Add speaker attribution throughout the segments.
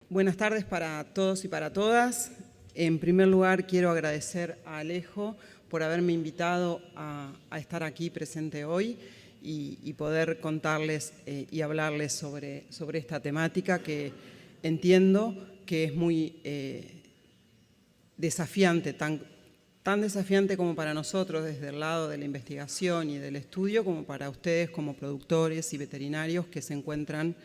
Speaker 1: Buenas tardes para todos y para todas. En primer lugar, quiero agradecer a Alejo por haberme invitado a estar aquí presente hoy y poder contarles y hablarles sobre esta temática que entiendo que es muy desafiante, tan desafiante como para nosotros desde el lado de la investigación y del estudio, como para ustedes como productores y veterinarios que se encuentran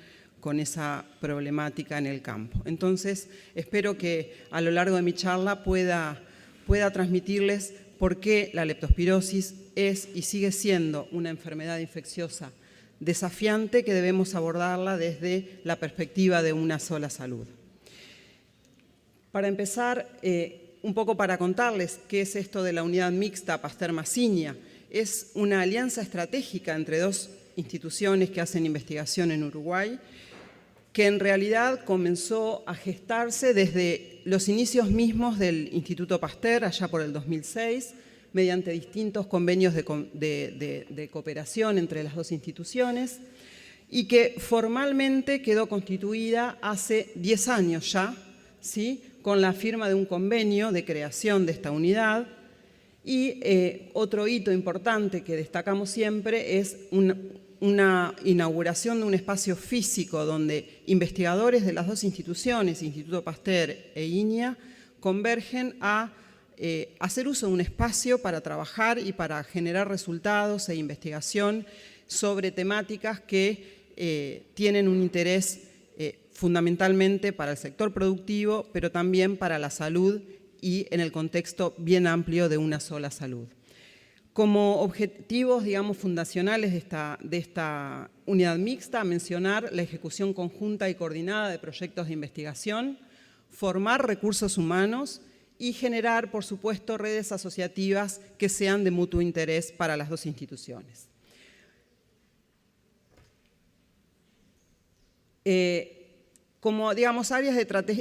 Speaker 1: con esa problemática en el campo. Entonces, espero que a lo largo de mi charla pueda transmitirles por qué la leptospirosis es y sigue siendo una enfermedad infecciosa desafiante que debemos abordarla desde la perspectiva de una sola salud. Para empezar, un poco para contarles qué es esto de la unidad mixta Pasteur-Massigna. Es una alianza estratégica entre dos instituciones que hacen investigación en Uruguay, que en realidad comenzó a gestarse desde los inicios mismos del Instituto Pasteur, allá por el 2006, mediante distintos convenios de cooperación entre las dos instituciones, y que formalmente quedó constituida hace 10 años ya, ¿sí?, con la firma de un convenio de creación de esta unidad. Y otro hito importante que destacamos siempre es una inauguración de un espacio físico donde investigadores de las dos instituciones, Instituto Pasteur e INIA, convergen a hacer uso de un espacio para trabajar y para generar resultados e investigación sobre temáticas que tienen un interés fundamentalmente para el sector productivo, pero también para la salud y en el contexto bien amplio de una sola salud. Como objetivos, digamos, fundacionales de esta unidad mixta, mencionar la ejecución conjunta y coordinada de proyectos de investigación, formar recursos humanos y generar, por supuesto, redes asociativas que sean de mutuo interés para las dos instituciones. Como, digamos, áreas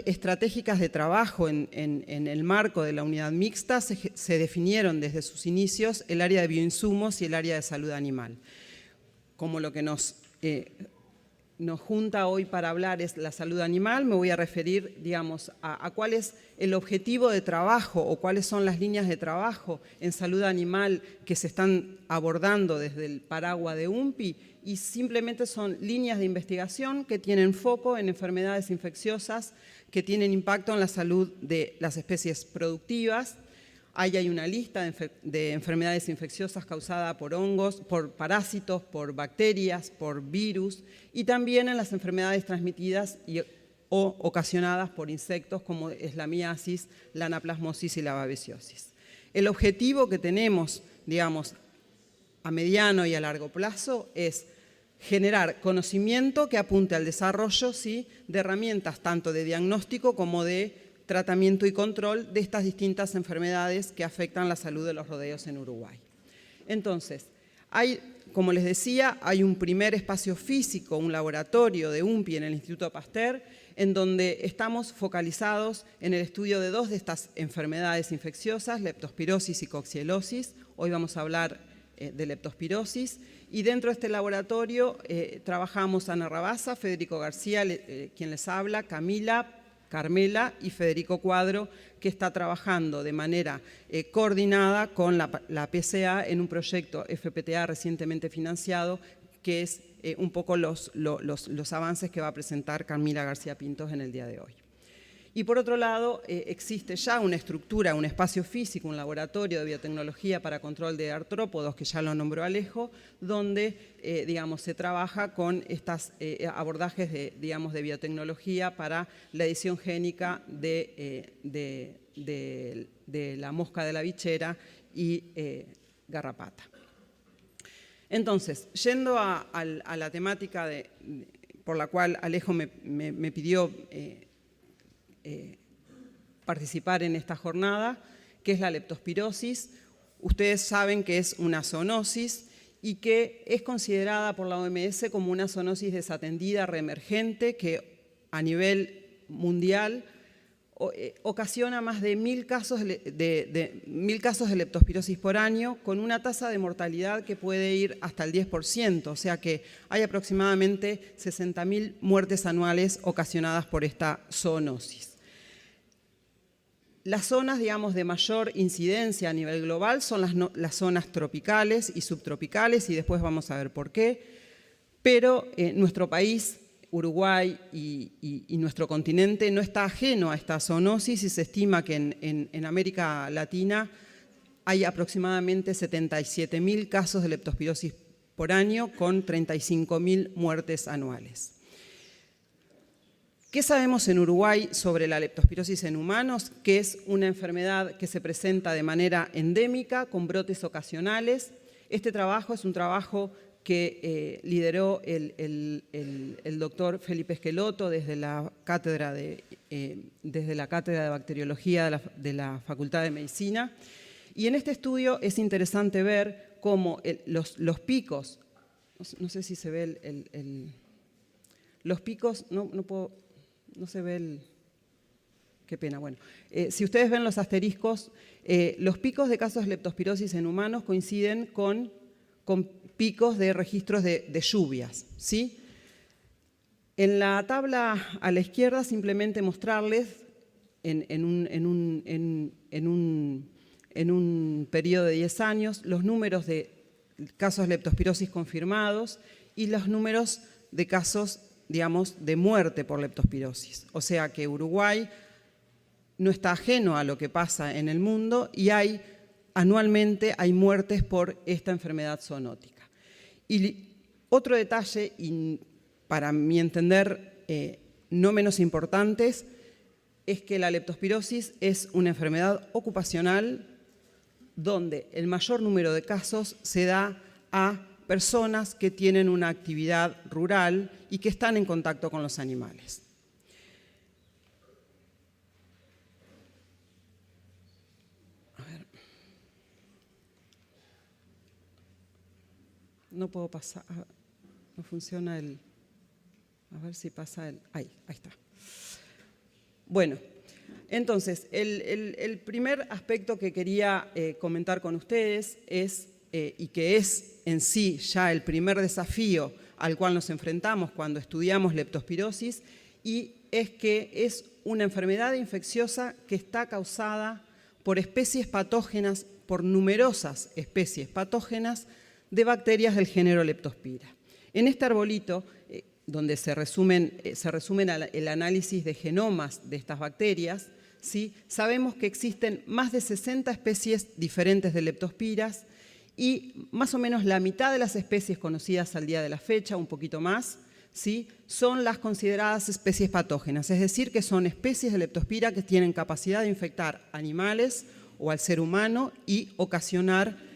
Speaker 1: estratégicas de trabajo en el marco de la unidad mixta se definieron desde sus inicios el área de bioinsumos y el área de salud animal. Como lo que nos junta hoy para hablar es la salud animal, me voy a referir, digamos, a cuál es el objetivo de trabajo o cuáles son las líneas de trabajo en salud animal que se están abordando desde el paraguas de UNPI, y simplemente son líneas de investigación que tienen foco en enfermedades infecciosas que tienen impacto en la salud de las especies productivas. Ahí hay una lista de enfermedades infecciosas causadas por hongos, por parásitos, por bacterias, por virus, y también en las enfermedades transmitidas o ocasionadas por insectos como es la miasis, la anaplasmosis y la babesiosis. El objetivo que tenemos, digamos, a mediano y a largo plazo es generar conocimiento que apunte al desarrollo, ¿sí?, de herramientas tanto de diagnóstico como de tratamiento y control de estas distintas enfermedades que afectan la salud de los rodeos en Uruguay. Entonces, como les decía, hay un primer espacio físico, un laboratorio de UNPI en el Instituto Pasteur, en donde estamos focalizados en el estudio de dos de estas enfermedades infecciosas, leptospirosis y coccielosis. Hoy vamos a hablar de leptospirosis, y dentro de este laboratorio trabajamos Ana Rabasa, Federico García, quien les habla, Camila, Carmela y Federico Cuadro, que está trabajando de manera coordinada con la PCA en un proyecto FPTA recientemente financiado, que es un poco los avances que va a presentar Camila García Pintos en el día de hoy. Y por otro lado, existe ya una estructura, un espacio físico, un laboratorio de biotecnología para control de artrópodos, que ya lo nombró Alejo, donde digamos, se trabaja con estos abordajes de biotecnología para la edición génica de la mosca de la bichera y garrapata. Entonces, yendo a la temática por la cual Alejo me pidió participar en esta jornada, que es la leptospirosis. Ustedes saben que es una zoonosis y que es considerada por la OMS como una zoonosis desatendida reemergente que a nivel mundial ocasiona más de 1.000 casos de leptospirosis por año, con una tasa de mortalidad que puede ir hasta el 10%, o sea que hay aproximadamente 60.000 muertes anuales ocasionadas por esta zoonosis. Las zonas, digamos, de mayor incidencia a nivel global son las zonas tropicales y subtropicales, y después vamos a ver por qué, pero nuestro país, Uruguay y nuestro continente no está ajeno a esta zoonosis, y se estima que en América Latina hay aproximadamente 77.000 casos de leptospirosis por año, con 35.000 muertes anuales. ¿Qué sabemos en Uruguay sobre la leptospirosis en humanos? Que es una enfermedad que se presenta de manera endémica, con brotes ocasionales. Este trabajo es un trabajo que lideró el doctor Felipe Esqueloto desde la cátedra de bacteriología de la Facultad de Medicina. Y en este estudio es interesante ver cómo los picos, no sé si se ve los picos, no se ve qué pena, bueno. Si ustedes ven los asteriscos, los picos de casos de leptospirosis en humanos coinciden con picos de registros de lluvias, ¿sí? En la tabla a la izquierda simplemente mostrarles en un periodo de 10 años los números de casos de leptospirosis confirmados y los números de casos, digamos, de muerte por leptospirosis. O sea que Uruguay no está ajeno a lo que pasa en el mundo y anualmente hay muertes por esta enfermedad zoonótica. Y otro detalle, y para mi entender no menos importante, es que la leptospirosis es una enfermedad ocupacional donde el mayor número de casos se da a personas que tienen una actividad rural y que están en contacto con los animales. No puedo pasar, no funciona a ver si pasa ahí está. Bueno, entonces, el primer aspecto que quería comentar con ustedes es, y que es en sí ya el primer desafío al cual nos enfrentamos cuando estudiamos leptospirosis, y es que es una enfermedad infecciosa que está causada por especies patógenas, por numerosas especies patógenas de bacterias del género Leptospira. En este arbolito, donde se resumen el análisis de genomas de estas bacterias, ¿sí? Sabemos que existen más de 60 especies diferentes de leptospiras y más o menos la mitad de las especies conocidas al día de la fecha, un poquito más, ¿sí? Son las consideradas especies patógenas, es decir, que son especies de leptospira que tienen capacidad de infectar animales o al ser humano y ocasionar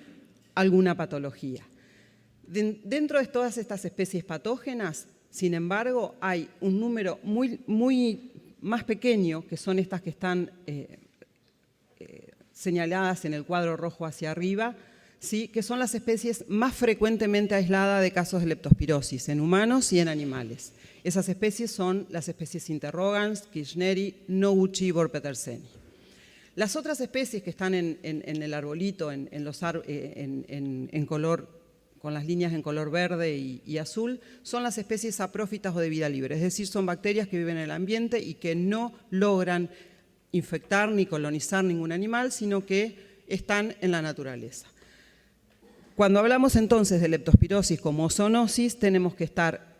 Speaker 1: alguna patología. Dentro de todas estas especies patógenas, sin embargo, hay un número muy más pequeño, que son estas que están señaladas en el cuadro rojo hacia arriba, ¿sí? Que son las especies más frecuentemente aisladas de casos de leptospirosis en humanos y en animales. Esas especies son las especies interrogans, kirchneri, noguchi y borpeterseni. Las otras especies que están en el arbolito, en color, con las líneas en color verde y azul, son las especies saprófitas o de vida libre, es decir, son bacterias que viven en el ambiente y que no logran infectar ni colonizar ningún animal, sino que están en la naturaleza. Cuando hablamos entonces de leptospirosis como zoonosis, tenemos que estar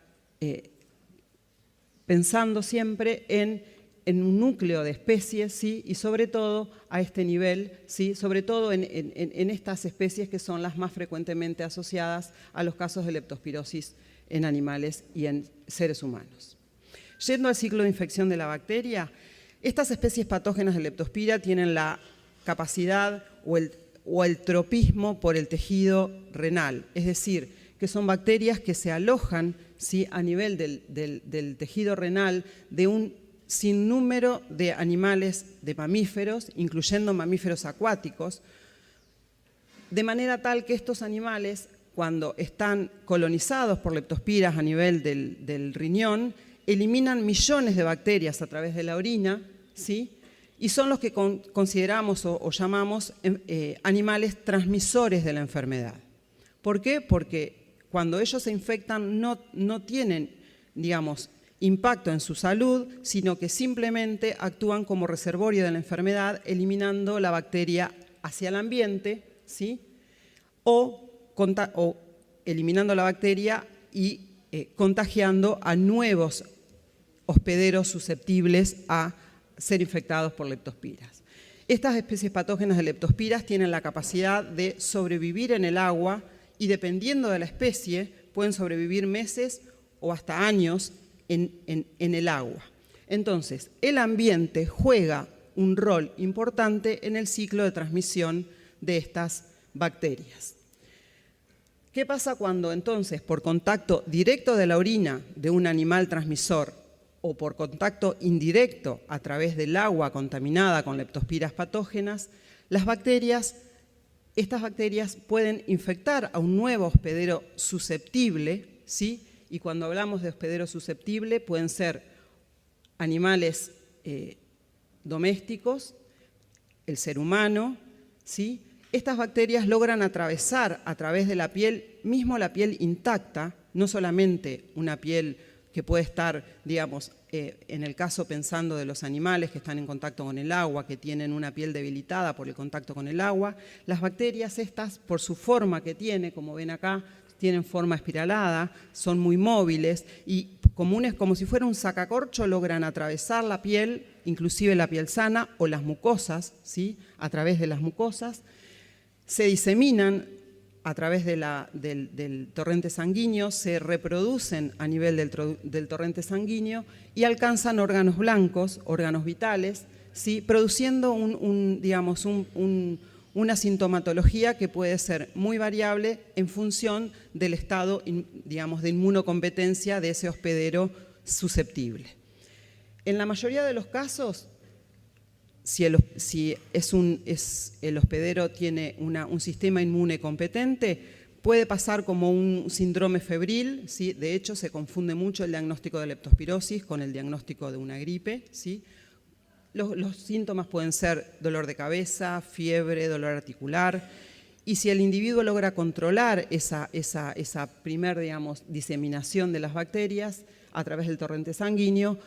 Speaker 1: pensando siempre en un núcleo de especies, ¿sí? Y sobre todo a este nivel, ¿sí? Sobre todo en estas especies que son las más frecuentemente asociadas a los casos de leptospirosis en animales y en seres humanos. Yendo al ciclo de infección de la bacteria, estas especies patógenas de leptospira tienen la capacidad o el tropismo por el tejido renal, es decir, que son bacterias que se alojan, ¿sí? A nivel del tejido renal de un sinnúmero de animales, de mamíferos, incluyendo mamíferos acuáticos, de manera tal que estos animales, cuando están colonizados por leptospiras a nivel del riñón, eliminan millones de bacterias a través de la orina, ¿sí? y son los que consideramos o llamamos animales transmisores de la enfermedad. ¿Por qué? Porque cuando ellos se infectan no tienen, digamos, impacto en su salud, sino que simplemente actúan como reservorio de la enfermedad, eliminando la bacteria hacia el ambiente, ¿sí? o eliminando la bacteria y contagiando a nuevos hospederos susceptibles a ser infectados por leptospiras. Estas especies patógenas de leptospiras tienen la capacidad de sobrevivir en el agua y, dependiendo de la especie, pueden sobrevivir meses o hasta años en el agua. Entonces, el ambiente juega un rol importante en el ciclo de transmisión de estas bacterias. ¿Qué pasa cuando entonces, por contacto directo de la orina de un animal transmisor o por contacto indirecto a través del agua contaminada con leptospiras patógenas, estas bacterias pueden infectar a un nuevo hospedero susceptible, ¿sí? Y cuando hablamos de hospedero susceptible pueden ser animales domésticos, el ser humano, ¿sí? Estas bacterias logran atravesar a través de la piel, mismo la piel intacta, no solamente una piel que puede estar, digamos, en el caso pensando de los animales que están en contacto con el agua, que tienen una piel debilitada por el contacto con el agua. Las bacterias estas, por su forma que tiene, como ven acá, tienen forma espiralada, son muy móviles y como si fuera un sacacorcho, logran atravesar la piel, inclusive la piel sana o las mucosas, ¿sí? A través de las mucosas, se diseminan a través del torrente sanguíneo, se reproducen a nivel del torrente sanguíneo y alcanzan órganos blancos, órganos vitales, ¿sí? Produciendo una sintomatología que puede ser muy variable en función del estado, digamos, de inmunocompetencia de ese hospedero susceptible. En la mayoría de los casos, si el hospedero tiene un sistema inmune competente, puede pasar como un síndrome febril, ¿sí? De hecho, se confunde mucho el diagnóstico de leptospirosis con el diagnóstico de una gripe, ¿sí? Los síntomas pueden ser dolor de cabeza, fiebre, dolor articular, y si el individuo logra controlar esa primer, digamos, diseminación de las bacterias a través del torrente sanguíneo,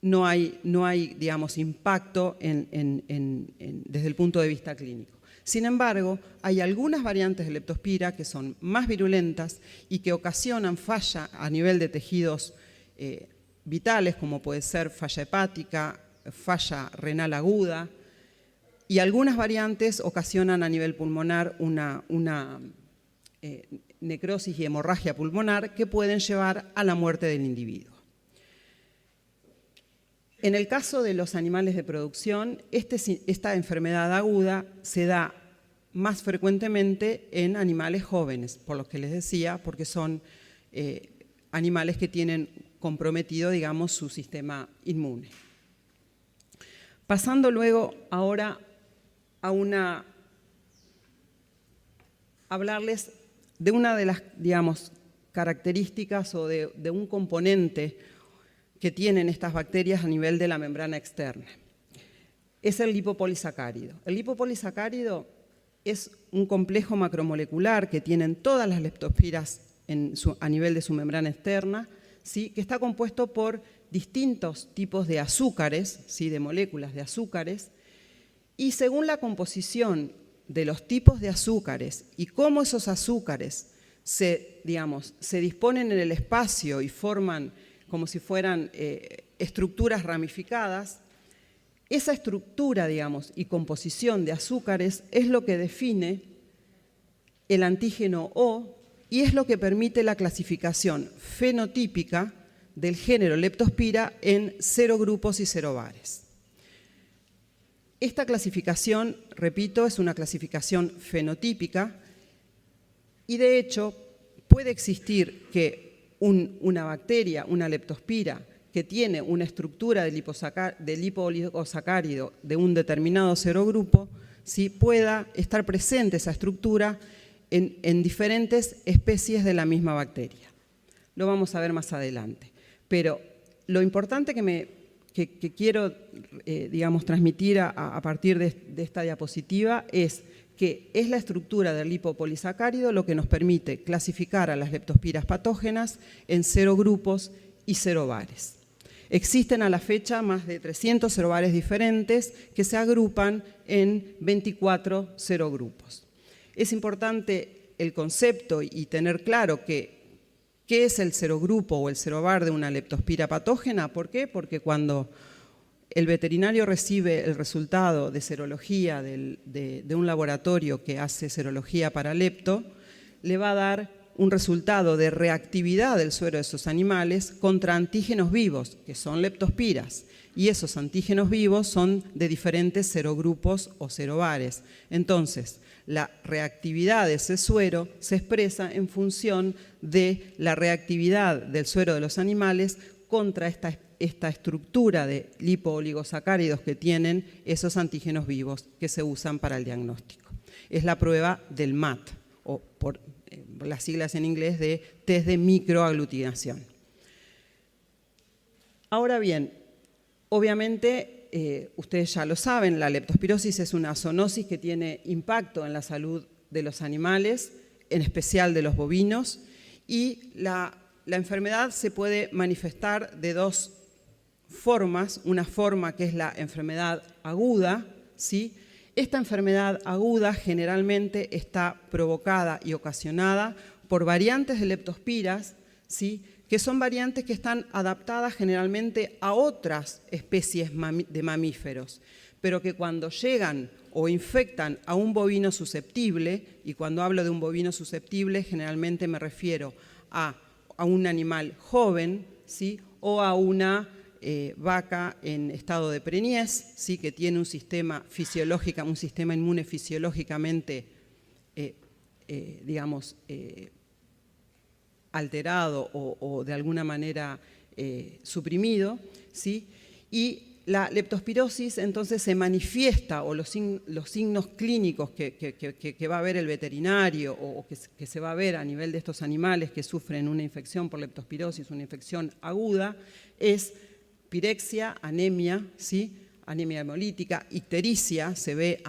Speaker 1: no hay digamos, impacto desde el punto de vista clínico. Sin embargo, hay algunas variantes de leptospira que son más virulentas y que ocasionan falla a nivel de tejidos vitales, como puede ser falla hepática, falla renal aguda, y algunas variantes ocasionan a nivel pulmonar una necrosis y hemorragia pulmonar que pueden llevar a la muerte del individuo. En el caso de los animales de producción, esta enfermedad aguda se da más frecuentemente en animales jóvenes, por lo que les decía, porque son animales que tienen comprometido, digamos, su sistema inmune. Pasando luego ahora a hablarles de una de las, digamos, características o de un componente que tienen estas bacterias a nivel de la membrana externa. Es el lipopolisacárido. El lipopolisacárido es un complejo macromolecular que tienen todas las leptospiras a nivel de su membrana externa, ¿sí? Que está compuesto por distintos tipos de azúcares, ¿sí? De moléculas de azúcares, y según la composición de los tipos de azúcares y cómo esos azúcares se disponen en el espacio y forman como si fueran estructuras ramificadas, esa estructura, digamos, y composición de azúcares es lo que define el antígeno O y es lo que permite la clasificación fenotípica del género Leptospira en serogrupos y serobares. Esta clasificación, repito, es una clasificación fenotípica y de hecho puede existir que una bacteria, una leptospira, que tiene una estructura de lipopolisacárido de un determinado serogrupo, ¿sí? Pueda estar presente esa estructura en diferentes especies de la misma bacteria. Lo vamos a ver más adelante. Pero lo importante que que quiero, digamos, transmitir a partir de esta diapositiva es que es la estructura del lipopolisacárido lo que nos permite clasificar a las leptospiras patógenas en serogrupos y serobares. Existen a la fecha más de 300 serobares diferentes que se agrupan en 24 serogrupos. Es importante el concepto y tener claro qué es el serogrupo o el serobar de una leptospira patógena. ¿Por qué? Porque cuando el veterinario recibe el resultado de serología de un laboratorio que hace serología para lepto, le va a dar un resultado de reactividad del suero de esos animales contra antígenos vivos, que son leptospiras, y esos antígenos vivos son de diferentes serogrupos o serobares. Entonces, la reactividad de ese suero se expresa en función de la reactividad del suero de los animales contra esta estructura de lipooligosacáridos que tienen esos antígenos vivos que se usan para el diagnóstico. Es la prueba del MAT, o por las siglas en inglés de test de microaglutinación. Ahora bien, obviamente, ustedes ya lo saben, la leptospirosis es una zoonosis que tiene impacto en la salud de los animales, en especial de los bovinos, y la enfermedad se puede manifestar de dos formas. Una forma que es la enfermedad aguda, ¿sí? Esta enfermedad aguda generalmente está provocada y ocasionada por variantes de leptospiras, ¿sí?, que son variantes que están adaptadas generalmente a otras especies de mamíferos, pero que cuando llegan o infectan a un bovino susceptible, y cuando hablo de un bovino susceptible generalmente me refiero a un animal joven, ¿sí?, o a una vaca en estado de preñez, ¿sí?, que tiene un sistema inmune fisiológicamente, digamos, alterado o de alguna manera suprimido, ¿sí? Y la leptospirosis entonces se manifiesta, o los signos clínicos que va a ver el veterinario o que se va a ver a nivel de estos animales que sufren una infección por leptospirosis, una infección aguda, es pirexia, anemia, ¿sí?, anemia hemolítica, ictericia, se ve,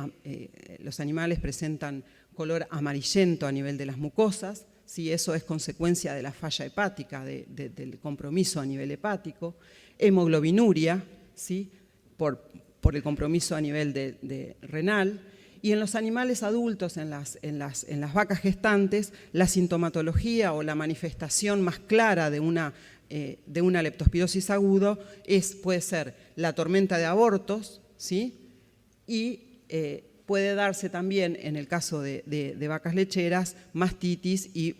Speaker 1: los animales presentan color amarillento a nivel de las mucosas, ¿sí? Eso es consecuencia de la falla hepática, del compromiso a nivel hepático, hemoglobinuria, ¿sí?, por el compromiso a nivel de renal, y en los animales adultos, en las vacas gestantes, la sintomatología o la manifestación más clara de una leptospirosis aguda puede ser la tormenta de abortos, ¿sí?, y puede darse también, en el caso de vacas lecheras, mastitis y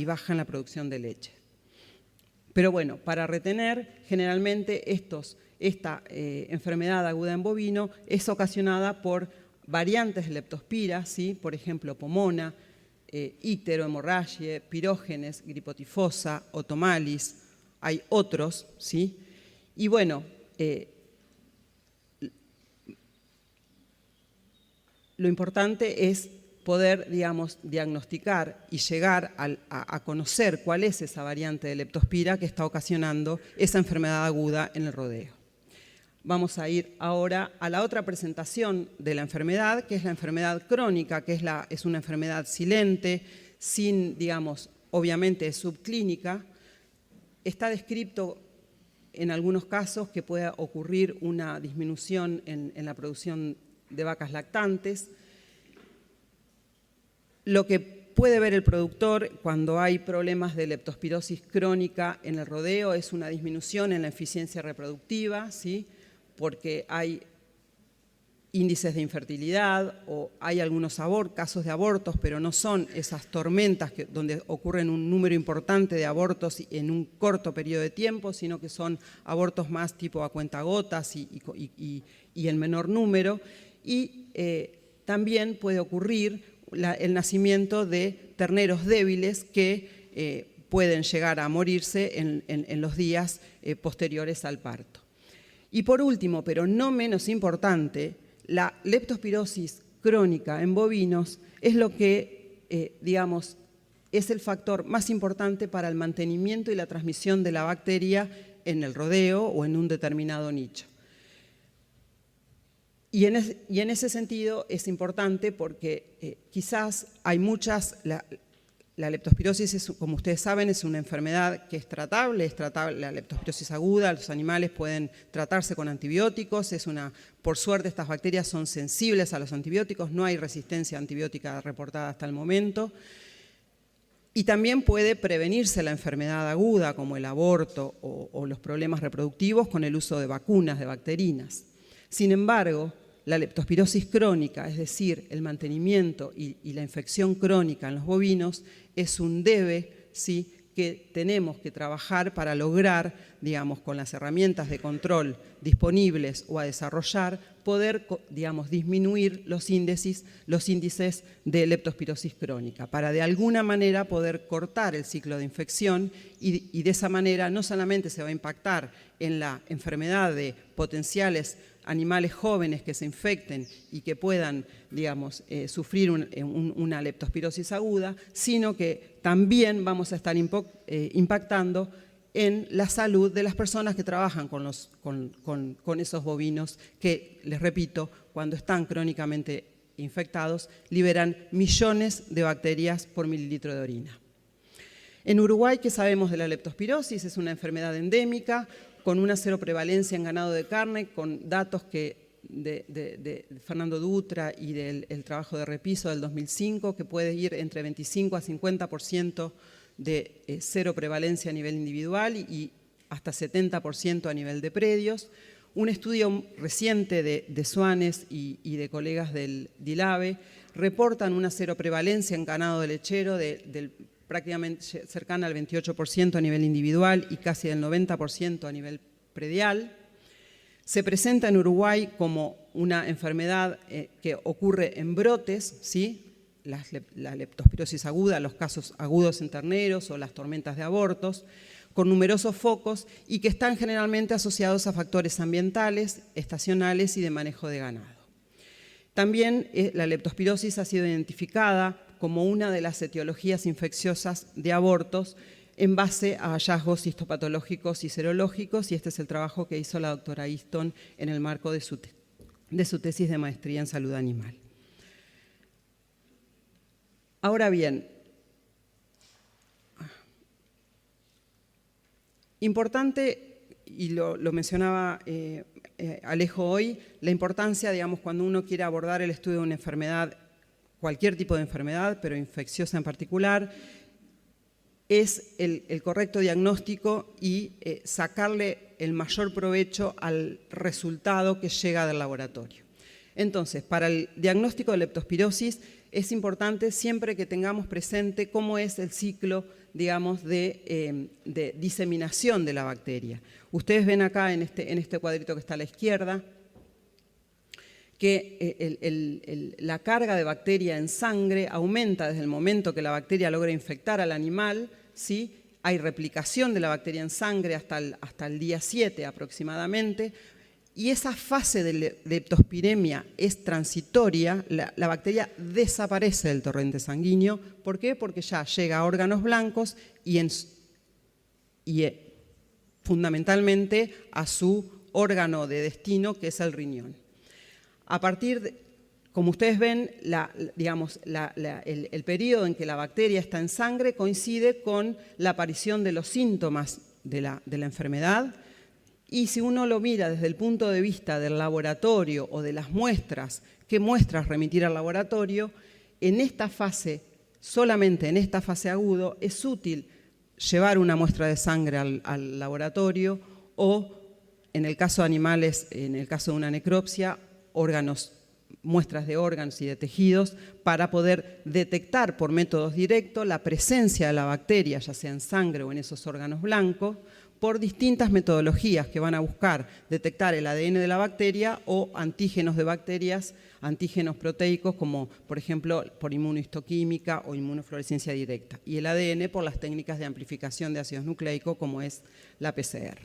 Speaker 1: baja en la producción de leche. Pero bueno, para retener, generalmente esta enfermedad aguda en bovino es ocasionada por variantes de leptospira, ¿sí?, por ejemplo, pomona, icterohemorragie, pirógenes, gripotifosa, otomalis, hay otros, ¿sí? Y bueno, lo importante es poder, digamos, diagnosticar y llegar a conocer cuál es esa variante de leptospira que está ocasionando esa enfermedad aguda en el rodeo. Vamos a ir ahora a la otra presentación de la enfermedad, que es la enfermedad crónica, que es una enfermedad silente, sin, digamos, obviamente es subclínica. Está descrito en algunos casos que pueda ocurrir una disminución en la producción de vacas lactantes. Lo que puede ver el productor cuando hay problemas de leptospirosis crónica en el rodeo es una disminución en la eficiencia reproductiva, ¿sí?, porque hay índices de infertilidad o hay algunos casos de abortos, pero no son esas tormentas donde ocurren un número importante de abortos en un corto periodo de tiempo, sino que son abortos más tipo a cuentagotas y en menor número. Y también puede ocurrir el nacimiento de terneros débiles que pueden llegar a morirse en los días posteriores al parto. Y por último, pero no menos importante, la leptospirosis crónica en bovinos es lo que, digamos, es el factor más importante para el mantenimiento y la transmisión de la bacteria en el rodeo o en un determinado nicho. Y en ese sentido es importante porque quizás hay muchas... La leptospirosis, como ustedes saben, es una enfermedad que es tratable, la leptospirosis aguda, los animales pueden tratarse con antibióticos, por suerte estas bacterias son sensibles a los antibióticos, no hay resistencia antibiótica reportada hasta el momento. Y también puede prevenirse la enfermedad aguda, como el aborto o los problemas reproductivos, con el uso de vacunas, de bacterinas. Sin embargo, la leptospirosis crónica, es decir, el mantenimiento y la infección crónica en los bovinos, es un debe, ¿sí?, que tenemos que trabajar para lograr, digamos, con las herramientas de control disponibles o a desarrollar, poder, digamos, disminuir los índices de leptospirosis crónica, para de alguna manera poder cortar el ciclo de infección y de esa manera no solamente se va a impactar en la enfermedad de potenciales animales jóvenes que se infecten y que puedan, digamos, sufrir una leptospirosis aguda, sino que también vamos a estar impactando en la salud de las personas que trabajan con esos bovinos que, les repito, cuando están crónicamente infectados, liberan millones de bacterias por mililitro de orina. En Uruguay, ¿qué sabemos de la leptospirosis? Es una enfermedad endémica, con una cero prevalencia en ganado de carne, con datos de Fernando Dutra y del trabajo de Repiso del 2005, que puede ir entre 25 a 50% de cero prevalencia a nivel individual y hasta 70% a nivel de predios. Un estudio reciente de Suárez y de colegas del DILABE reportan una cero prevalencia en ganado de lechero del prácticamente cercana al 28% a nivel individual y casi del 90% a nivel predial. Se presenta en Uruguay como una enfermedad que ocurre en brotes, ¿sí?, la leptospirosis aguda, los casos agudos en terneros o las tormentas de abortos, con numerosos focos y que están generalmente asociados a factores ambientales, estacionales y de manejo de ganado. También la leptospirosis ha sido identificada como una de las etiologías infecciosas de abortos en base a hallazgos histopatológicos y serológicos, y este es el trabajo que hizo la doctora Easton en el marco de su tesis de maestría en salud animal. Ahora bien, importante, y lo mencionaba Alejo hoy, la importancia, digamos, cuando uno quiere abordar el estudio de una enfermedad, cualquier tipo de enfermedad, pero infecciosa en particular, es el correcto diagnóstico y sacarle el mayor provecho al resultado que llega del laboratorio. Entonces, para el diagnóstico de leptospirosis es importante siempre que tengamos presente cómo es el ciclo, digamos, de diseminación de la bacteria. Ustedes ven acá en este cuadrito que está a la izquierda que la carga de bacteria en sangre aumenta desde el momento que la bacteria logra infectar al animal, ¿sí? Hay replicación de la bacteria en sangre hasta el día 7 aproximadamente, y esa fase de leptospiremia es transitoria, la bacteria desaparece del torrente sanguíneo. ¿Por qué? Porque ya llega a órganos blancos y fundamentalmente a su órgano de destino, que es el riñón. A partir de, como ustedes ven, el periodo en que la bacteria está en sangre coincide con la aparición de los síntomas de la enfermedad, y si uno lo mira desde el punto de vista del laboratorio o de las muestras, qué muestras remitir al laboratorio, en esta fase, solamente en esta fase agudo, es útil llevar una muestra de sangre al laboratorio o, en el caso de animales, en el caso de una necropsia, muestras de órganos y de tejidos para poder detectar por métodos directos la presencia de la bacteria, ya sea en sangre o en esos órganos blancos, por distintas metodologías que van a buscar detectar el ADN de la bacteria o antígenos de bacterias, antígenos proteicos, como por ejemplo por inmunohistoquímica o inmunofluorescencia directa, y el ADN por las técnicas de amplificación de ácidos nucleicos, como es la PCR.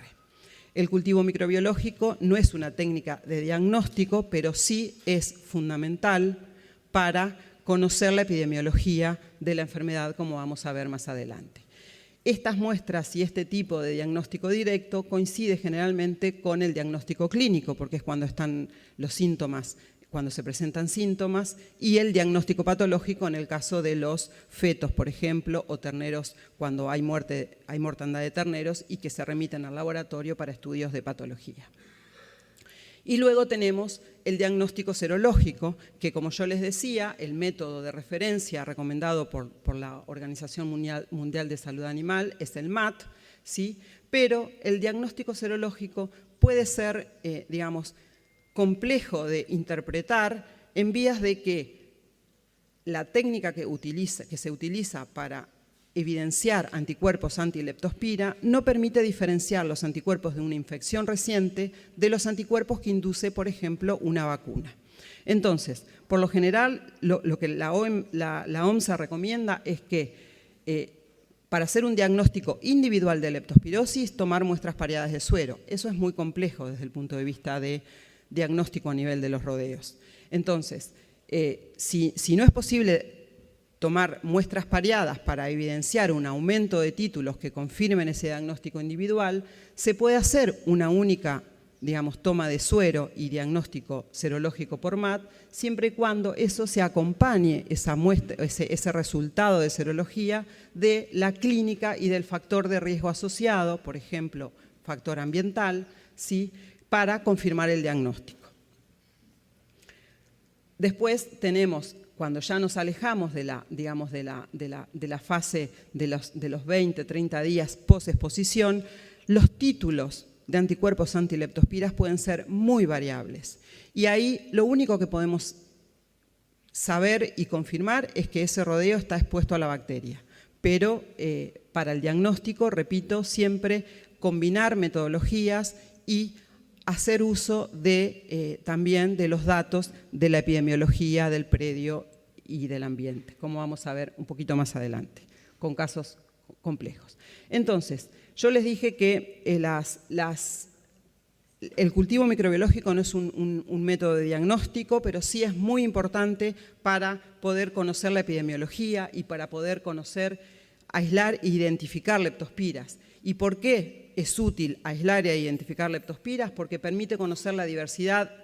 Speaker 1: El cultivo microbiológico no es una técnica de diagnóstico, pero sí es fundamental para conocer la epidemiología de la enfermedad, como vamos a ver más adelante. Estas muestras y este tipo de diagnóstico directo coincide generalmente con el diagnóstico clínico, porque es cuando están los síntomas, cuando se presentan síntomas, y el diagnóstico patológico en el caso de los fetos, por ejemplo, o terneros, cuando hay mortandad de terneros y que se remiten al laboratorio para estudios de patología. Y luego tenemos el diagnóstico serológico, que como yo les decía, el método de referencia recomendado por la Organización Mundial de Salud Animal es el MAT, ¿sí? Pero el diagnóstico serológico puede ser, digamos, complejo de interpretar en vías de que la técnica que se utiliza para evidenciar anticuerpos anti-leptospira no permite diferenciar los anticuerpos de una infección reciente de los anticuerpos que induce, por ejemplo, una vacuna. Entonces, por lo general, lo que la OMSA recomienda es que para hacer un diagnóstico individual de leptospirosis, tomar muestras pareadas de suero. Eso es muy complejo desde el punto de vista de diagnóstico a nivel de los rodeos. Entonces, si no es posible tomar muestras pareadas para evidenciar un aumento de títulos que confirmen ese diagnóstico individual, se puede hacer una única, digamos, toma de suero y diagnóstico serológico por MAT, siempre y cuando eso se acompañe, esa muestra, ese resultado de serología, de la clínica y del factor de riesgo asociado, por ejemplo, factor ambiental, ¿sí?, para confirmar el diagnóstico. Después tenemos, cuando ya nos alejamos de la fase de los 20, 30 días post-exposición, los títulos de anticuerpos antileptospiras pueden ser muy variables. Y ahí lo único que podemos saber y confirmar es que ese rodeo está expuesto a la bacteria. Pero para el diagnóstico, repito, siempre combinar metodologías y hacer uso también de los datos de la epidemiología del predio y del ambiente, como vamos a ver un poquito más adelante, con casos complejos. Entonces, yo les dije que el cultivo microbiológico no es un método de diagnóstico, pero sí es muy importante para poder conocer la epidemiología y para poder conocer, aislar e identificar leptospiras. ¿Y por qué es útil aislar e identificar leptospiras? Porque permite conocer la diversidad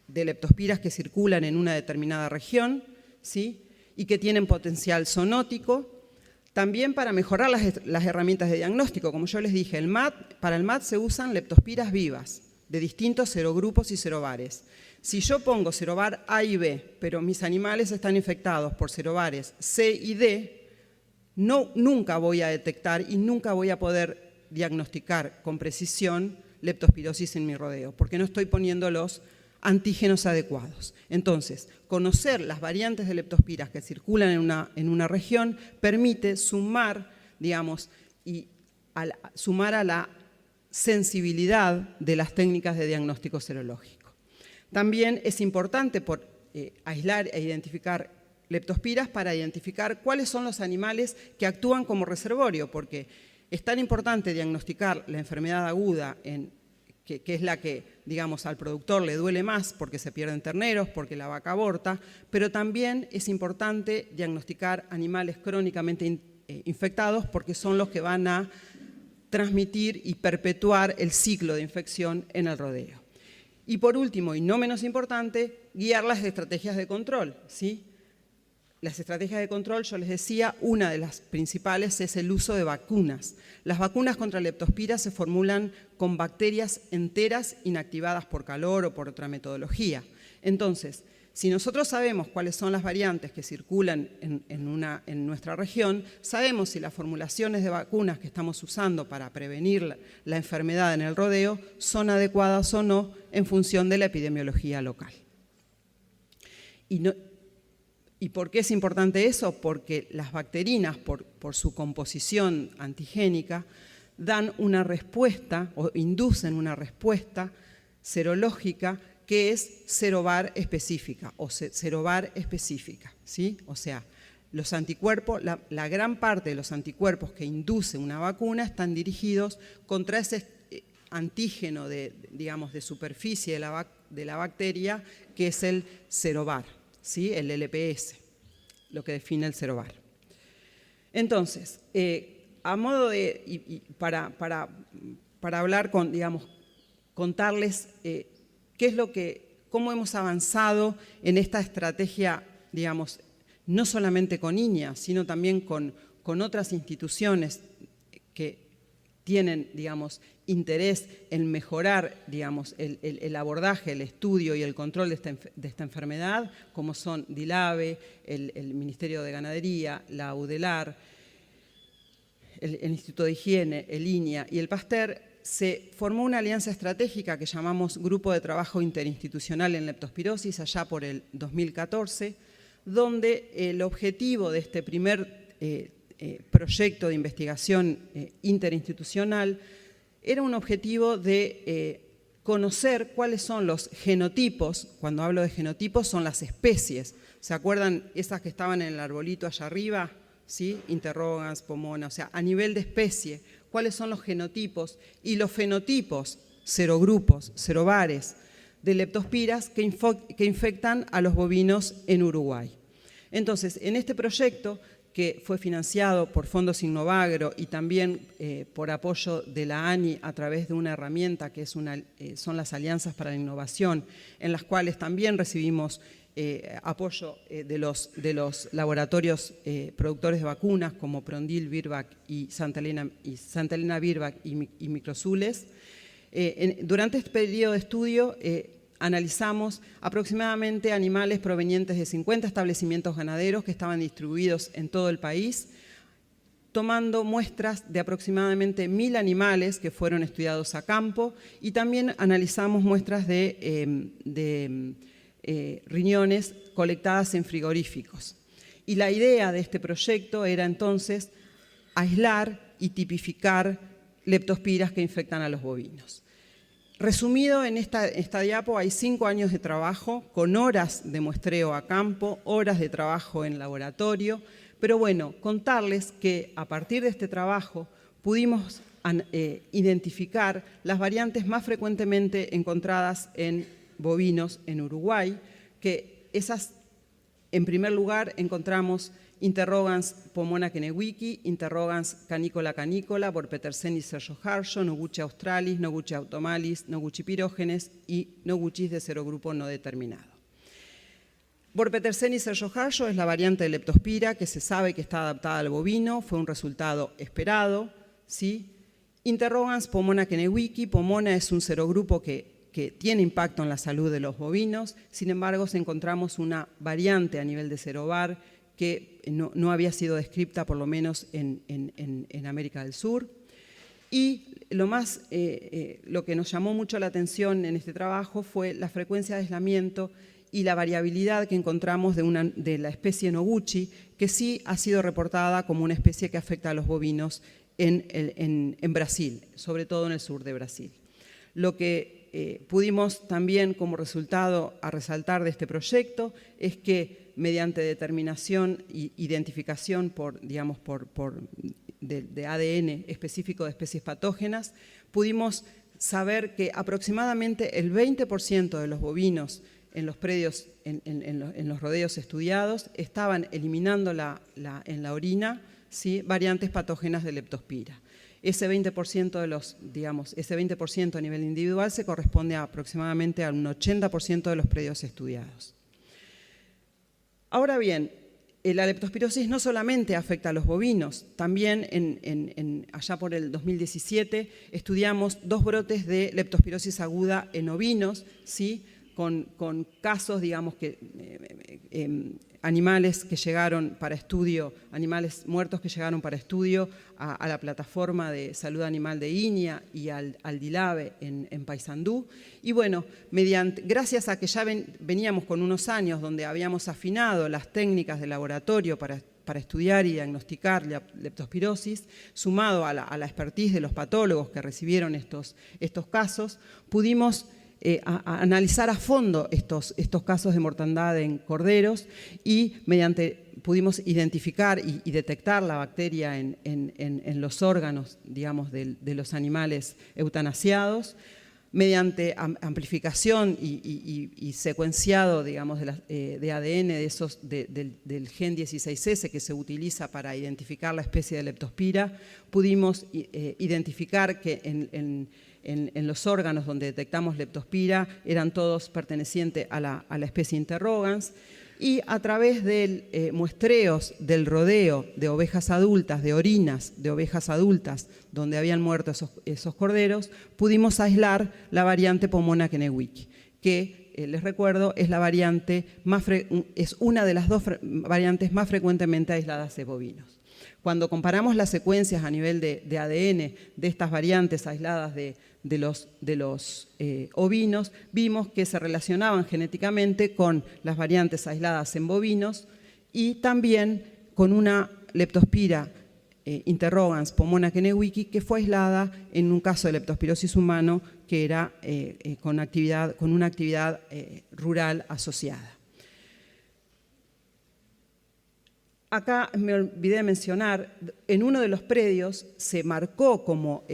Speaker 1: de leptospiras que circulan en una determinada región, ¿sí?, y que tienen potencial zoonótico. También para mejorar las herramientas de diagnóstico, como yo les dije, para el MAT se usan leptospiras vivas de distintos serogrupos y serobares. Si yo pongo serobar A y B, pero mis animales están infectados por serobares C y D, nunca voy a detectar y nunca voy a poder diagnosticar con precisión leptospirosis en mi rodeo, porque no estoy poniendo los antígenos adecuados. Entonces, conocer las variantes de leptospiras que circulan en una región permite sumar, digamos, sumar a la sensibilidad de las técnicas de diagnóstico serológico. También es importante aislar e identificar leptospiras para identificar cuáles son los animales que actúan como reservorio, porque es tan importante diagnosticar la enfermedad aguda que es la que, digamos, al productor le duele más porque se pierden terneros, porque la vaca aborta, pero también es importante diagnosticar animales crónicamente infectados porque son los que van a transmitir y perpetuar el ciclo de infección en el rodeo. Y por último, y no menos importante, guiar las estrategias de control, ¿sí? Las estrategias de control, yo les decía, una de las principales es el uso de vacunas. Las vacunas contra leptospira se formulan con bacterias enteras inactivadas por calor o por otra metodología. Entonces, si nosotros sabemos cuáles son las variantes que circulan en nuestra región, sabemos si las formulaciones de vacunas que estamos usando para prevenir la enfermedad en el rodeo son adecuadas o no en función de la epidemiología local. ¿Y por qué es importante eso? Porque las bacterinas, por su composición antigénica, dan una respuesta o inducen una respuesta serológica que es serovar específica o serovar específica, ¿sí? O sea, los anticuerpos, la gran parte de los anticuerpos que induce una vacuna están dirigidos contra ese antígeno digamos, de superficie de la bacteria, que es el serovar, ¿sí? El LPS, lo que define el serovar. Entonces, a modo de, para hablar digamos, contarles cómo hemos avanzado en esta estrategia, digamos, no solamente con INIA, sino también con otras instituciones que tienen, digamos, interés en mejorar, digamos, el abordaje, el estudio y el control de esta enfermedad, como son DILABE, el Ministerio de Ganadería, la UDELAR, el Instituto de Higiene, el INIA y el Pasteur. Se formó una alianza estratégica que llamamos Grupo de Trabajo Interinstitucional en Leptospirosis allá por el 2014, donde el objetivo de este primer proyecto de investigación interinstitucional era un objetivo de conocer cuáles son los genotipos. Cuando hablo de genotipos son las especies. ¿Se acuerdan esas que estaban en el arbolito allá arriba? ¿Sí? Interrogans, pomona, o sea, a nivel de especie, cuáles son los genotipos y los fenotipos, serogrupos, serobares, de leptospiras que infectan a los bovinos en Uruguay. Entonces, en este proyecto, que fue financiado por Fondos Innovagro y también por apoyo de la ANI a través de una herramienta que son las Alianzas para la Innovación, en las cuales también recibimos apoyo de los laboratorios productores de vacunas como Prondil, Virbac y Santa Elena Virbac y Microzules. Durante este periodo de estudio analizamos aproximadamente animales provenientes de 50 establecimientos ganaderos que estaban distribuidos en todo el país, tomando muestras de aproximadamente 1000 animales que fueron estudiados a campo, y también analizamos muestras de riñones colectadas en frigoríficos. Y la idea de este proyecto era entonces aislar y tipificar leptospiras que infectan a los bovinos. Resumido en esta diapo, hay 5 años de trabajo con horas de muestreo a campo, horas de trabajo en laboratorio, pero bueno, contarles que a partir de este trabajo pudimos identificar las variantes más frecuentemente encontradas en bovinos en Uruguay, que esas, en primer lugar, encontramos Interrogans pomona kennewickii, Interrogans canícola canícola, Borpetersenis sergio-harsho, Noguchi australis, Noguchi automalis, Noguchi pirógenes y Noguchis de serogrupo no determinado. Borpetersenis sergio-harsho es la variante de leptospira que se sabe que está adaptada al bovino, fue un resultado esperado, ¿sí? Interrogans pomona kennewickii, pomona es un serogrupo que tiene impacto en la salud de los bovinos, sin embargo encontramos una variante a nivel de serobar que no había sido descripta por lo menos en América del Sur. Y lo que nos llamó mucho la atención en este trabajo fue la frecuencia de aislamiento y la variabilidad que encontramos de la especie Noguchi, que sí ha sido reportada como una especie que afecta a los bovinos en Brasil, sobre todo en el sur de Brasil. Lo que pudimos también como resultado a resaltar de este proyecto es que mediante determinación e identificación de ADN específico de especies patógenas, pudimos saber que aproximadamente el 20% de los bovinos en los predios, en los rodeos estudiados, estaban eliminando en la orina, ¿sí?, variantes patógenas de leptospira. Ese 20% ese 20% a nivel individual se corresponde aproximadamente a un 80% de los predios estudiados. Ahora bien, la leptospirosis no solamente afecta a los bovinos, también allá por el 2017 estudiamos 2 brotes de leptospirosis aguda en ovinos, ¿sí?, con casos, digamos, animales que llegaron para estudio, animales muertos que llegaron para estudio a la plataforma de salud animal de INIA y al DILABE en Paysandú. Y bueno, gracias a que ya veníamos con unos años donde habíamos afinado las técnicas de laboratorio para estudiar y diagnosticar la leptospirosis, sumado a la expertise de los patólogos que recibieron estos casos, pudimos a analizar a fondo estos casos de mortandad en corderos y pudimos identificar y detectar la bacteria en los órganos, digamos, de los animales eutanasiados. Mediante amplificación y secuenciado, digamos, de ADN del gen 16S que se utiliza para identificar la especie de Leptospira, pudimos identificar que en los órganos donde detectamos Leptospira eran todos pertenecientes a la especie interrogans, y a través de muestreos del rodeo de ovejas adultas, de orinas de ovejas adultas donde habían muerto esos corderos, pudimos aislar la variante Pomona kennewick, que les recuerdo es es una de las dos variantes más frecuentemente aisladas de bovinos. Cuando comparamos las secuencias a nivel de ADN de estas variantes aisladas de los ovinos, vimos que se relacionaban genéticamente con las variantes aisladas en bovinos y también con una Leptospira interrogans Pomona kennewick que fue aislada en un caso de leptospirosis humano que era con una actividad rural asociada. Acá me olvidé de mencionar, en uno de los predios se marcó como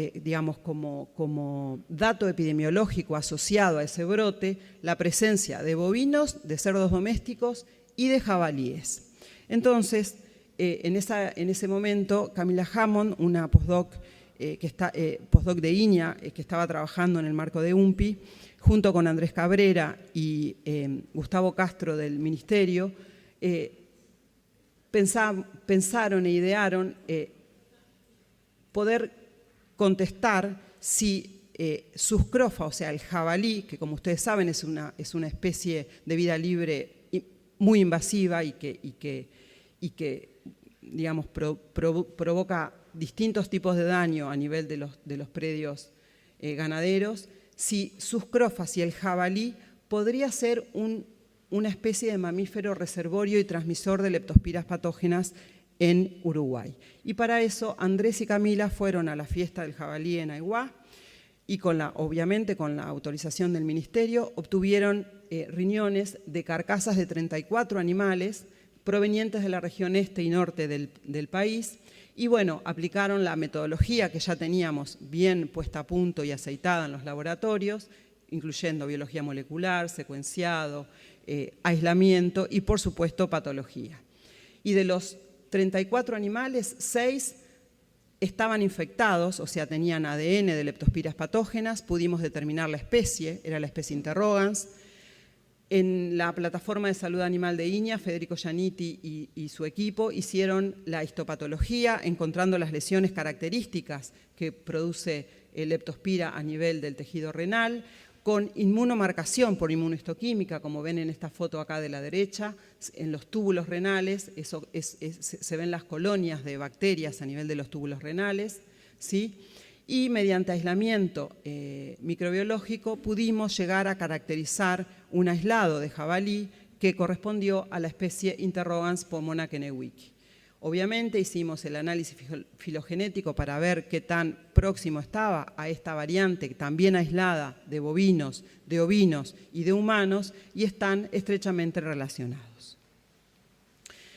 Speaker 1: dato epidemiológico asociado a ese brote la presencia de bovinos, de cerdos domésticos y de jabalíes. Entonces, en ese momento, Camila Hammond, una postdoc de INIA, que estaba trabajando en el marco de UMPI, junto con Andrés Cabrera y Gustavo Castro del Ministerio, pensaron e idearon poder contestar si Suscrofa, o sea, el jabalí, que como ustedes saben es una especie de vida libre muy invasiva y que digamos, provoca distintos tipos de daño a nivel de los predios ganaderos, si Suscrofa, si el jabalí podría ser una especie de mamífero reservorio y transmisor de leptospiras patógenas en Uruguay. Y para eso Andrés y Camila fueron a la fiesta del jabalí en Aiguá y obviamente con la autorización del Ministerio obtuvieron riñones de carcasas de 34 animales provenientes de la región este y norte del país y bueno, aplicaron la metodología que ya teníamos bien puesta a punto y aceitada en los laboratorios, incluyendo biología molecular, secuenciado, aislamiento y, por supuesto, patología. Y de los 34 animales, 6 estaban infectados, o sea, tenían ADN de leptospiras patógenas, pudimos determinar la especie, era la especie interrogans. En la plataforma de salud animal de INIA, Federico Giannitti y su equipo hicieron la histopatología, encontrando las lesiones características que produce el leptospira a nivel del tejido renal, con inmunomarcación por inmunohistoquímica, como ven en esta foto acá de la derecha, en los túbulos renales, se ven las colonias de bacterias a nivel de los túbulos renales, ¿sí? Y mediante aislamiento microbiológico pudimos llegar a caracterizar un aislado de jabalí que correspondió a la especie interrogans Pomona kennewick. Obviamente hicimos el análisis filogenético para ver qué tan próximo estaba a esta variante también aislada de bovinos, de ovinos y de humanos y están estrechamente relacionados.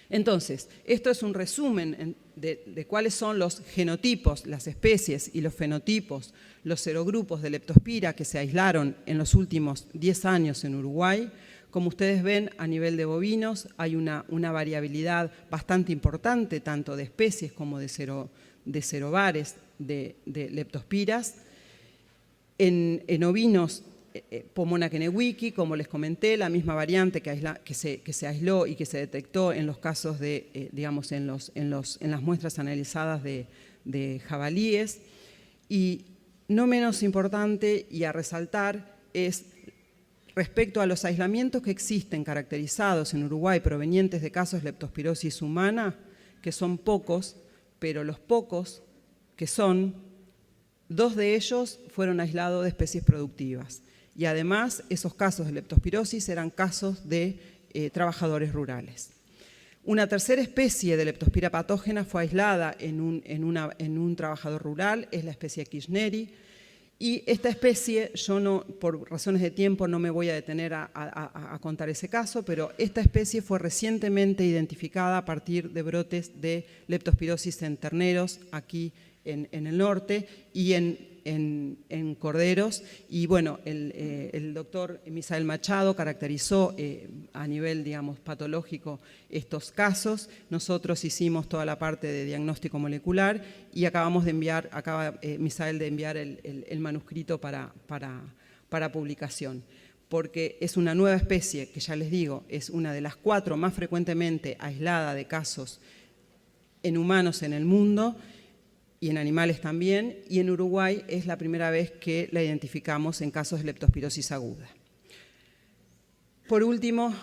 Speaker 1: Entonces, esto es un resumen de cuáles son los genotipos, las especies y los fenotipos, los serogrupos de leptospira que se aislaron en los últimos 10 años en Uruguay. Como ustedes ven, a nivel de bovinos hay una variabilidad bastante importante, tanto de especies como de serobares de leptospiras. En ovinos, Pomona kennewick, como les comenté, la misma variante que se aisló y que se detectó en los casos de, digamos, en las muestras analizadas de jabalíes. Y no menos importante y a resaltar es respecto a los aislamientos que existen caracterizados en Uruguay provenientes de casos de leptospirosis humana, que son pocos, pero los pocos que son, 2 de ellos fueron aislados de especies productivas. Y además, esos casos de leptospirosis eran casos de trabajadores rurales. Una tercera especie de leptospira patógena fue aislada en un trabajador rural, es la especie kirchneri. Y esta especie, por razones de tiempo no me voy a detener a contar ese caso, pero esta especie fue recientemente identificada a partir de brotes de leptospirosis en terneros aquí en el norte y en en corderos. Y bueno, el doctor Misael Machado caracterizó a nivel, digamos, patológico estos casos. Nosotros hicimos toda la parte de diagnóstico molecular y acaba Misael de enviar el manuscrito para publicación, porque es una nueva especie que, ya les digo, es una de las 4 más frecuentemente aislada de casos en humanos en el mundo y en animales también, y en Uruguay es la primera vez que la identificamos en casos de leptospirosis aguda. Por último,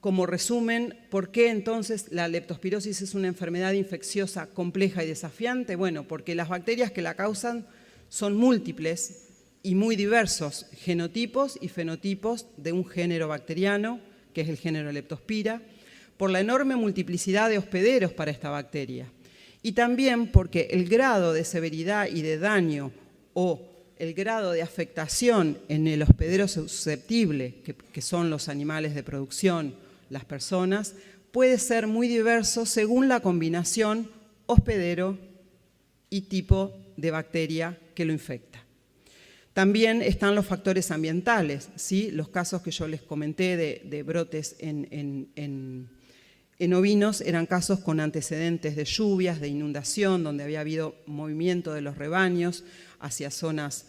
Speaker 1: como resumen, ¿por qué entonces la leptospirosis es una enfermedad infecciosa compleja y desafiante? Bueno, porque las bacterias que la causan son múltiples y muy diversos genotipos y fenotipos de un género bacteriano, que es el género Leptospira, por la enorme multiplicidad de hospederos para esta bacteria, y también porque el grado de severidad y de daño o el grado de afectación en el hospedero susceptible, que son los animales de producción, las personas, puede ser muy diverso según la combinación hospedero y tipo de bacteria que lo infecta. También están los factores ambientales, ¿sí? Los casos que yo les comenté de brotes en ovinos eran casos con antecedentes de lluvias, de inundación, donde había habido movimiento de los rebaños hacia zonas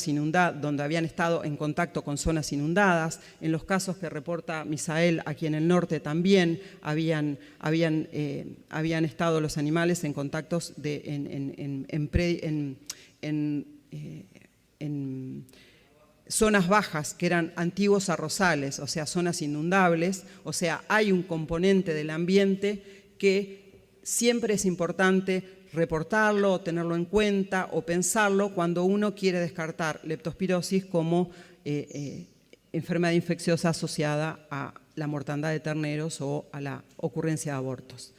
Speaker 1: inundadas, donde habían estado en contacto con zonas inundadas. En los casos que reporta Misael, aquí en el norte también habían estado los animales en contactos en zonas bajas, que eran antiguos arrozales, o sea, zonas inundables. O sea, hay un componente del ambiente que siempre es importante reportarlo, o tenerlo en cuenta o pensarlo cuando uno quiere descartar leptospirosis como enfermedad infecciosa asociada a la mortandad de terneros o a la ocurrencia de abortos.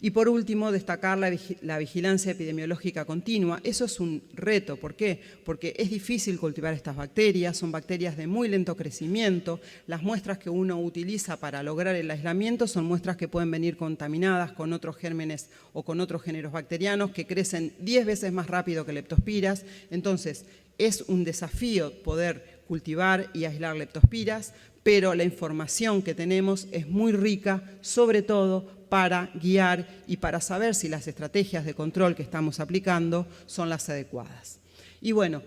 Speaker 1: Y por último, destacar la vigilancia epidemiológica continua. Eso es un reto. ¿Por qué? Porque es difícil cultivar estas bacterias, son bacterias de muy lento crecimiento. Las muestras que uno utiliza para lograr el aislamiento son muestras que pueden venir contaminadas con otros gérmenes o con otros géneros bacterianos que crecen 10 veces más rápido que leptospiras. Entonces, es un desafío poder cultivar y aislar leptospiras, pero la información que tenemos es muy rica, sobre todo para guiar y para saber si las estrategias de control que estamos aplicando son las adecuadas. Y bueno,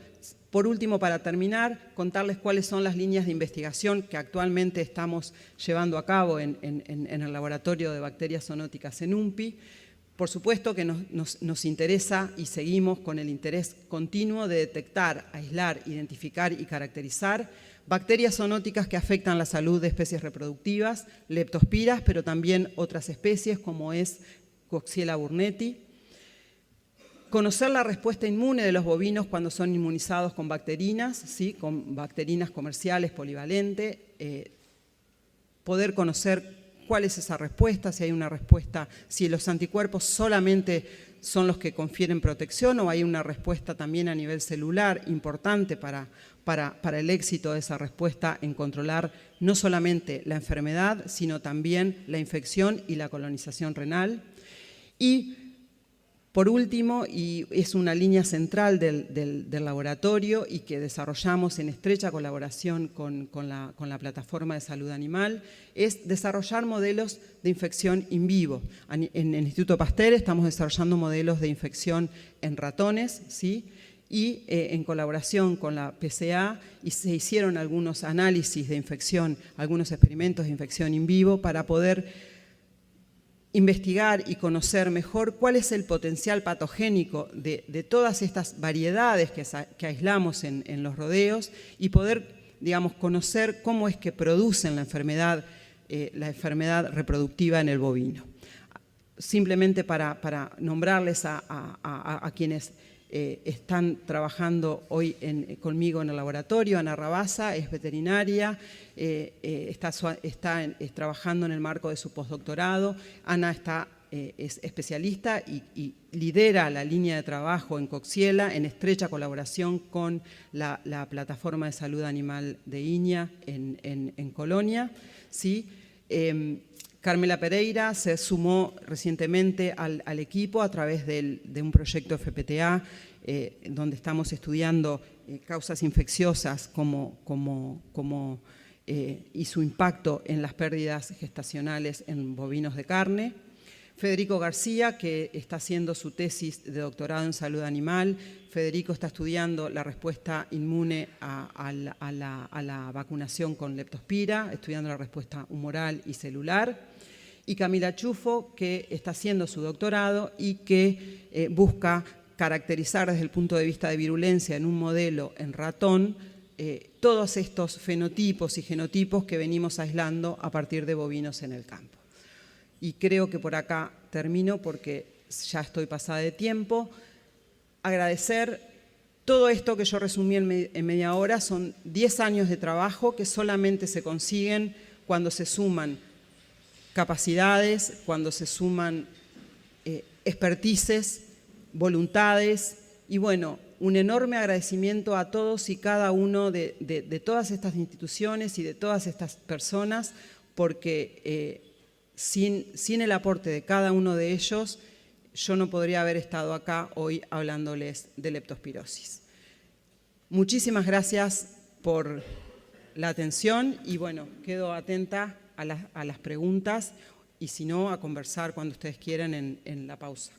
Speaker 1: por último, para terminar, contarles cuáles son las líneas de investigación que actualmente estamos llevando a cabo en el Laboratorio de Bacterias Zoonóticas en UMPI. Por supuesto que nos interesa y seguimos con el interés continuo de detectar, aislar, identificar y caracterizar bacterias zoonóticas que afectan la salud de especies reproductivas, leptospiras, pero también otras especies como es Coxiella burnetii. Conocer la respuesta inmune de los bovinos cuando son inmunizados con bacterinas, ¿sí? Con bacterinas comerciales polivalentes, poder conocer cuál es esa respuesta, si hay una respuesta, si los anticuerpos solamente son los que confieren protección o hay una respuesta también a nivel celular importante para el éxito de esa respuesta en controlar no solamente la enfermedad, sino también la infección y la colonización renal. Y por último, y es una línea central del laboratorio y que desarrollamos en estrecha colaboración con la plataforma de salud animal, es desarrollar modelos de infección in vivo. En el Instituto Pasteur estamos desarrollando modelos de infección en ratones, ¿sí? Y en colaboración con la PCA se hicieron algunos análisis de infección, algunos experimentos de infección in vivo para poder investigar y conocer mejor cuál es el potencial patogénico de todas estas variedades que aislamos en los rodeos y poder, digamos, conocer cómo es que producen la enfermedad reproductiva en el bovino. Simplemente para nombrarles a quienes están trabajando hoy conmigo en el laboratorio. Ana Rabasa es veterinaria, está trabajando en el marco de su postdoctorado. Ana es especialista y lidera la línea de trabajo en Coxiella en estrecha colaboración con la plataforma de salud animal de INIA en Colonia, ¿sí? Carmela Pereira se sumó recientemente al equipo a través de un proyecto FPTA, donde estamos estudiando causas infecciosas y su impacto en las pérdidas gestacionales en bovinos de carne. Federico García, que está haciendo su tesis de doctorado en salud animal. Federico está estudiando la respuesta inmune a la vacunación con leptospira, estudiando la respuesta humoral y celular. Y Camila Chufo, que está haciendo su doctorado y que busca caracterizar desde el punto de vista de virulencia en un modelo en ratón todos estos fenotipos y genotipos que venimos aislando a partir de bovinos en el campo. Y creo que por acá termino porque ya estoy pasada de tiempo. Agradecer todo esto que yo resumí en media hora. Son 10 años de trabajo que solamente se consiguen cuando se suman capacidades, cuando se suman expertices, voluntades y bueno, un enorme agradecimiento a todos y cada uno de todas estas instituciones y de todas estas personas porque sin el aporte de cada uno de ellos, yo no podría haber estado acá hoy hablándoles de leptospirosis. Muchísimas gracias por la atención y bueno, quedo atenta a las preguntas y si no, a conversar cuando ustedes quieran en la pausa.